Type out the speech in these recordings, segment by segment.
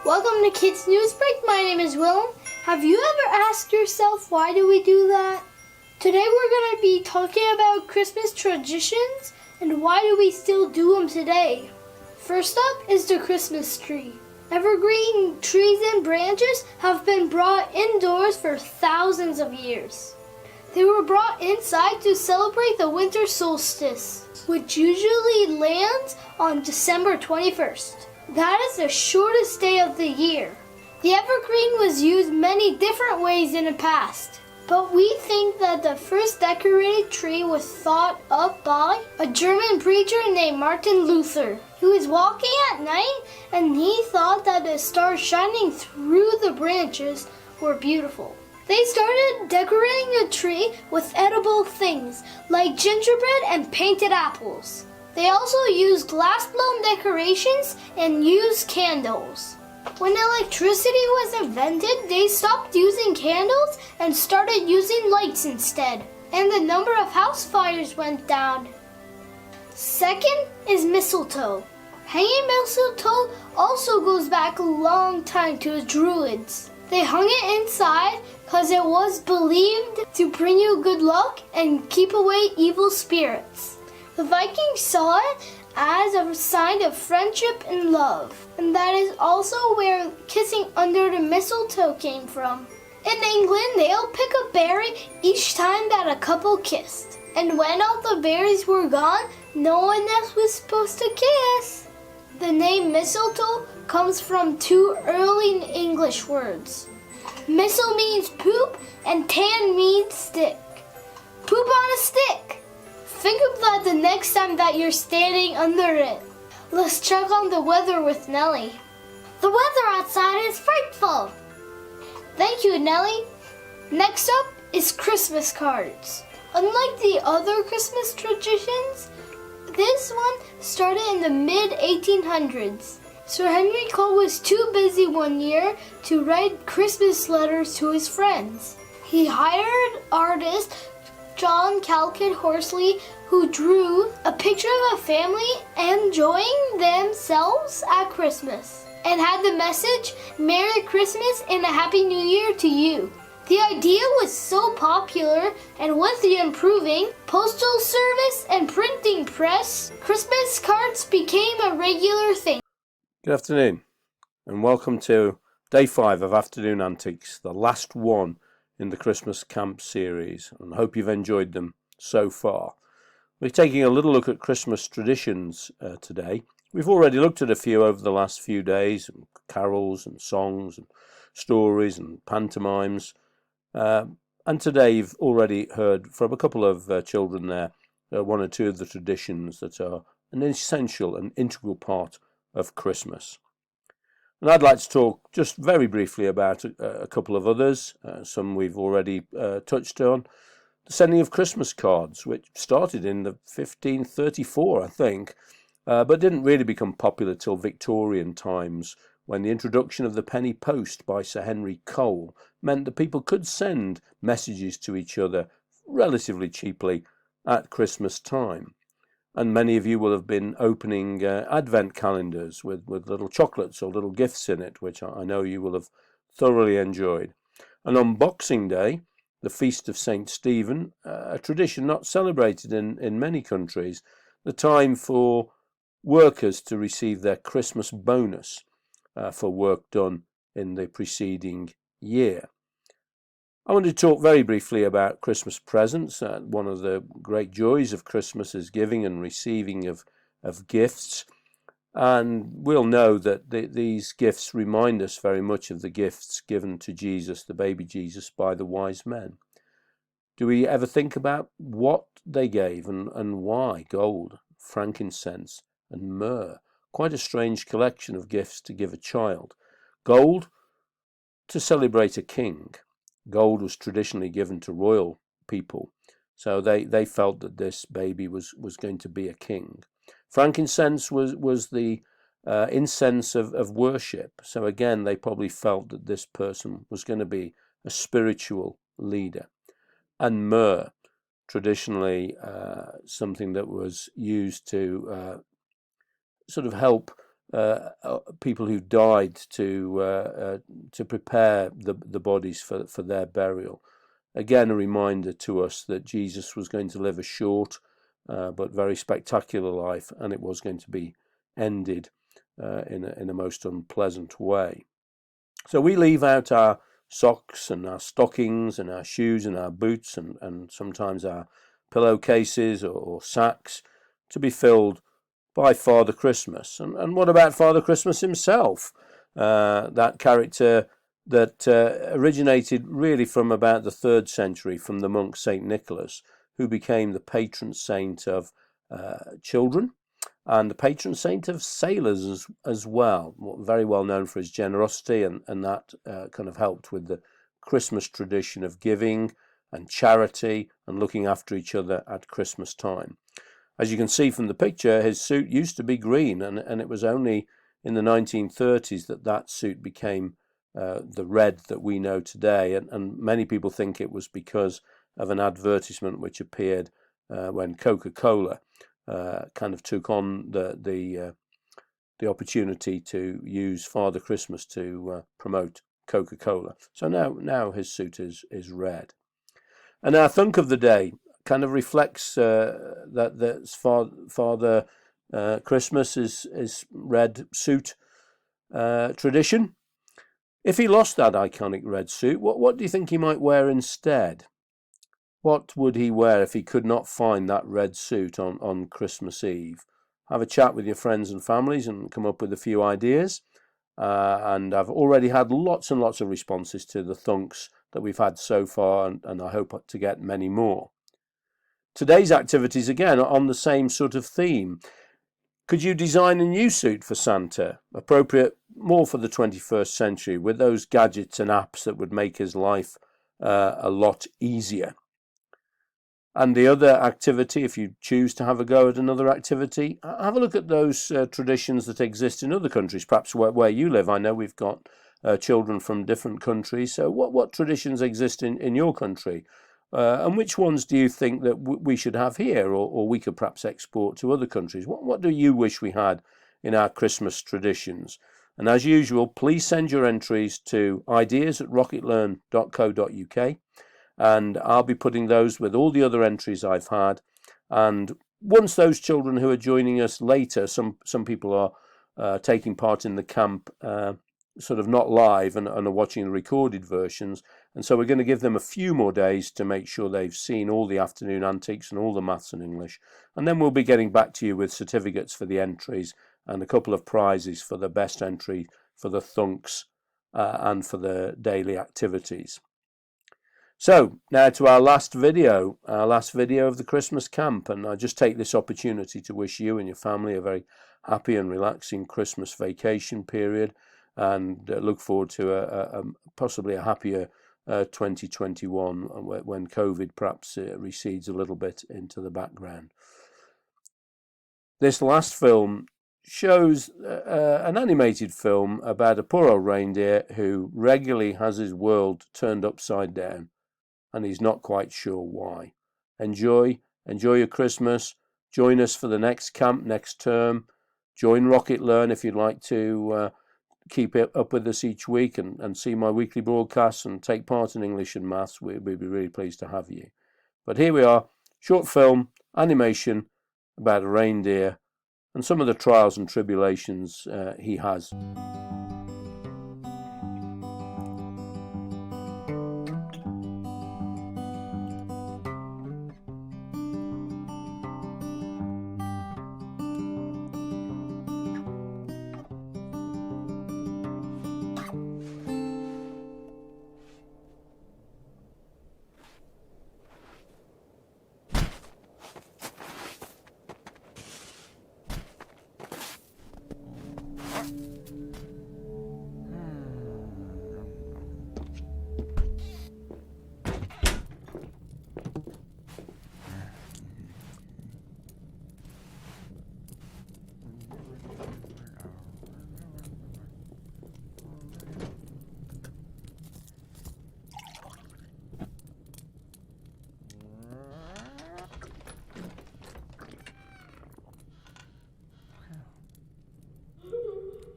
Welcome to Kids News Break. My name is Willem. Have you ever asked yourself why do we do that? Today we're going to be talking about Christmas traditions and why do we still do them today. First up is the Christmas tree. Evergreen trees and branches have been brought indoors for thousands of years. They were brought inside to celebrate the winter solstice, which usually lands on December 21st. That is the shortest day of the year. The evergreen was used many different ways in the past, but we think that the first decorated tree was thought up by a German preacher named Martin Luther. He was walking at night and he thought that the stars shining through the branches were beautiful. They started decorating the tree with edible things like gingerbread and painted apples. They also used glass-blown decorations and used candles. When electricity was invented, they stopped using candles and started using lights instead, and the number of house fires went down. Second is mistletoe. Hanging mistletoe also goes back a long time to the Druids. They hung it inside because it was believed to bring you good luck and keep away evil spirits. The Vikings saw it as a sign of friendship and love, and that is also where kissing under the mistletoe came from. In England, they'll pick a berry each time that a couple kissed, and when all the berries were gone, no one else was supposed to kiss. The name mistletoe comes from two early English words. Mistle means poop, and tan means stick. Poop on a stick! Think of that the next time that you're standing under it. Let's check on the weather with Nellie. The weather outside is frightful. Thank you, Nellie. Next up is Christmas cards. Unlike the other Christmas traditions, this one started in the mid-1800s. Sir Henry Cole was too busy one year to write Christmas letters to his friends. He hired artist John Calkin Horsley, who drew a picture of a family enjoying themselves at Christmas and had the message, "Merry Christmas and a Happy New Year to you." The idea was so popular, and with the improving postal service and printing press, Christmas cards became a regular thing. Good afternoon and welcome to Day 5 of Afternoon Antics, the last one in the Christmas Camp series, and I hope you've enjoyed them so far. We're taking a little look at Christmas traditions today. We've already looked at a few over the last few days, and carols and songs and stories and pantomimes, and today you've already heard from a couple of children there, one or two of the traditions that are an essential and integral part of Christmas. And I'd like to talk just very briefly about a couple of others, some we've already touched on. The sending of Christmas cards, which started in the 1534, I think, but didn't really become popular till Victorian times, when the introduction of the penny post by Sir Henry Cole meant that people could send messages to each other relatively cheaply at Christmas time. And many of you will have been opening advent calendars with little chocolates or little gifts in it, which I know you will have thoroughly enjoyed. And on Boxing Day, the feast of St. Stephen, a tradition not celebrated in many countries, the time for workers to receive their Christmas bonus for work done in the preceding year. I want to talk very briefly about Christmas presents. One of the great joys of Christmas is giving and receiving of gifts. And we'll know that these gifts remind us very much of the gifts given to Jesus, the baby Jesus, by the wise men. Do we ever think about what they gave and why? Gold, frankincense, and myrrh. Quite a strange collection of gifts to give a child. Gold, to celebrate a king. Gold was traditionally given to royal people, so they felt that this baby was going to be a king. Frankincense was the incense of worship, so again they probably felt that this person was going to be a spiritual leader. And myrrh, traditionally something that was used to sort of help people who died to prepare the bodies for their burial. Again, a reminder to us that Jesus was going to live a short but very spectacular life, and it was going to be ended in a most unpleasant way. So we leave out our socks and our stockings and our shoes and our boots and sometimes our pillowcases or sacks to be filled by Father Christmas. And what about Father Christmas himself? That character that originated really from about the 3rd century from the monk St. Nicholas, who became the patron saint of children and the patron saint of sailors as well. Very well known for his generosity, and that kind of helped with the Christmas tradition of giving and charity and looking after each other at Christmas time. As you can see from the picture, his suit used to be green, and it was only in the 1930s that suit became the red that we know today. And many people think it was because of an advertisement which appeared when Coca-Cola kind of took on the opportunity to use Father Christmas to promote Coca-Cola. So now his suit is red. And our thunk of the day kind of reflects that Father Christmas is red suit tradition. If he lost that iconic red suit, what do you think he might wear instead? What would he wear if he could not find that red suit on Christmas Eve? Have a chat with your friends and families and come up with a few ideas. And I've already had lots and lots of responses to the thunks that we've had so far, and I hope to get many more. Today's activities, again, are on the same sort of theme. Could you design a new suit for Santa, appropriate more for the 21st century, with those gadgets and apps that would make his life a lot easier? And the other activity, if you choose to have a go at another activity, have a look at those traditions that exist in other countries, perhaps where you live. I know we've got children from different countries. So what traditions exist in your country? And which ones do you think that we should have here, or we could perhaps export to other countries? What do you wish we had in our Christmas traditions? And as usual, please send your entries to ideas@rocketlearn.co.uk. And I'll be putting those with all the other entries I've had. And once those children who are joining us later, some people are taking part in the camp, sort of not live and are watching the recorded versions. And so we're going to give them a few more days to make sure they've seen all the afternoon antics and all the maths and English. And then we'll be getting back to you with certificates for the entries and a couple of prizes for the best entry, for the thunks, and for the daily activities. So now to our last video of the Christmas camp, and I just take this opportunity to wish you and your family a very happy and relaxing Christmas vacation period, and look forward to possibly a happier 2021 when COVID perhaps recedes a little bit into the background. This last film shows an animated film about a poor old reindeer who regularly has his world turned upside down, and he's not quite sure why. Enjoy your Christmas. Join us for the next camp next term. Join Rocket Learn if you'd like to keep it up with us each week and see my weekly broadcasts and take part in English and maths. We'd be really pleased to have you. But here we are, short film, animation about a reindeer and some of the trials and tribulations he has.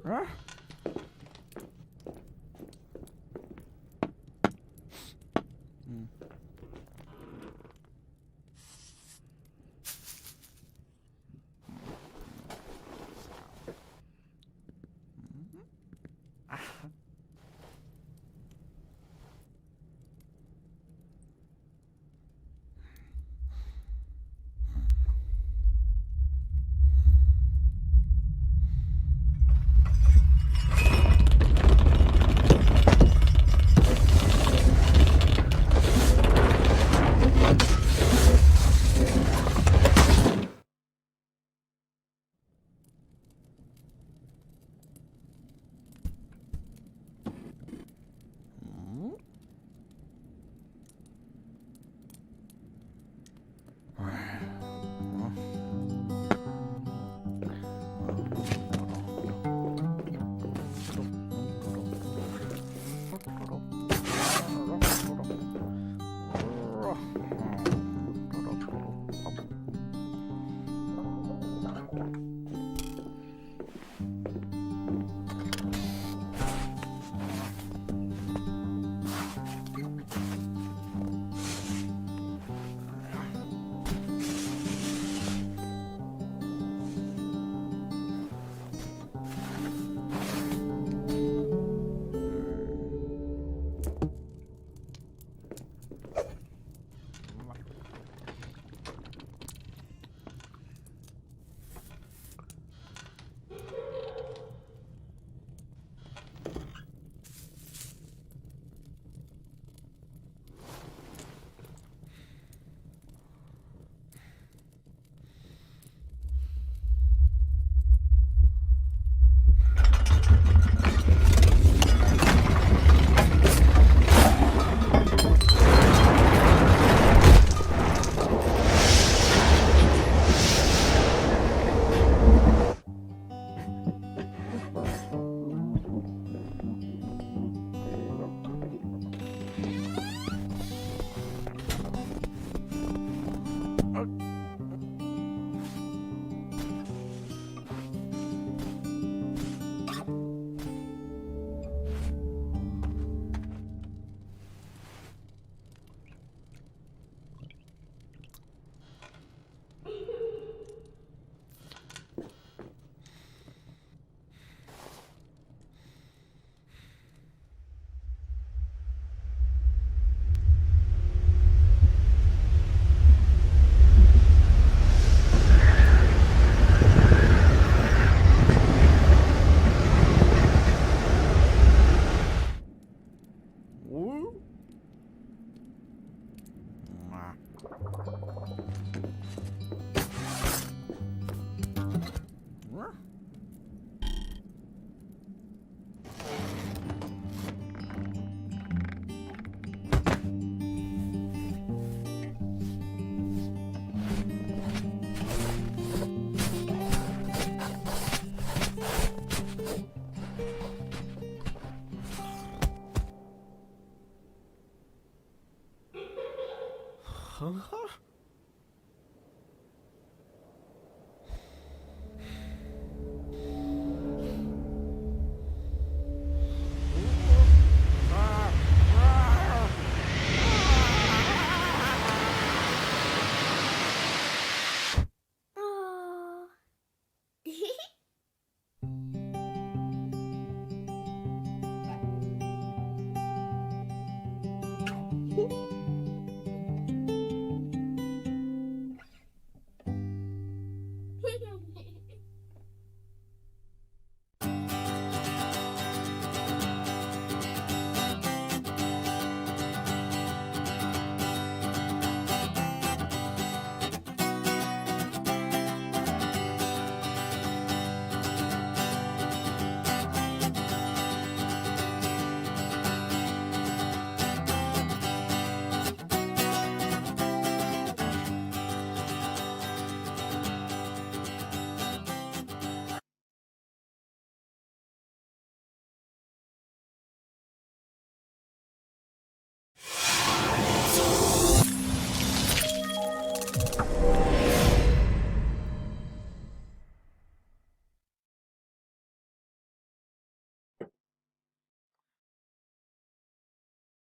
Huh?